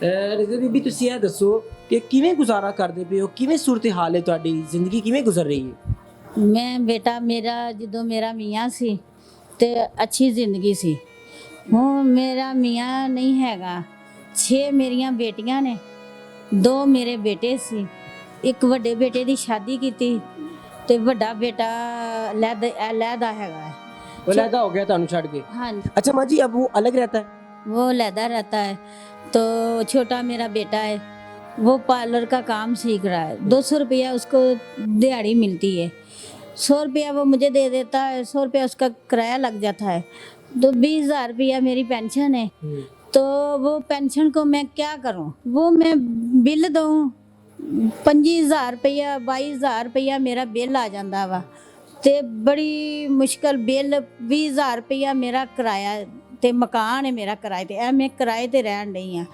ਰਿਜ਼ਾ ਬੀਬੀ ਤੁਸੀਂ ਇਹ ਦੱਸੋ ਕਿ ਕਿਵੇਂ ਗੁਜ਼ਾਰਾ ਕਰਦੇ ਪਏ ਹੋ, ਕਿਵੇਂ ਸੂਰਤ ਹਾਲ ਹੈ, ਤੁਹਾਡੀ ਜ਼ਿੰਦਗੀ ਕਿਵੇਂ ਗੁਜ਼ਰ ਰਹੀ ਹੈ? ਮੈਂ ਬੇਟਾ ਮੇਰਾ ਜਦੋਂ ਮੇਰਾ ਮੀਆਂ ਸੀ ਤੇ ਅੱਛੀ ਜ਼ਿੰਦਗੀ ਸੀ। ਹੁਣ ਮੇਰਾ ਮੀਆਂ ਨਹੀਂ ਹੈਗਾ। 6 ਮੇਰੀਆਂ ਬੇਟੀਆਂ ਨੇ, 2 ਮੇਰੇ ਬੇਟੇ ਸੀ। ਇੱਕ ਵੱਡੇ ਬੇਟੇ ਦੀ ਸ਼ਾਦੀ ਕੀਤੀ ਤੇ ਵੱਡਾ ਬੇਟਾ ਲਹਿਦਾ ਹੈਗਾ ਹੈ। वो लहदा हो गया ਤੁਹਾਨੂੰ ਛੱਡ ਕੇ? हाँ, अच्छा माँ जी, अब वो अलग रहता है? वो लहदा रहता है। तो छोटा मेरा बेटा है, वो पार्लर का काम सीख रहा है। 200 रुपया उसको दिहाड़ी मिलती है। 100 रुपया वो मुझे दे देता है, 100 रुपया उसका किराया लग जाता है। तो 20,000 रुपया मेरी पेंशन है। तो वो पेंशन को मैं क्या करूं? वो मैं बिल दूं, 25,000 रुपया 22,000 रुपया मेरा बिल आ जाता वा। ते बड़ी मुश्किल बिल 20,000 रुपया मेरा किराया ते मकान है मेरा किराए ते। मैं किराए ते रहन डई हाँ।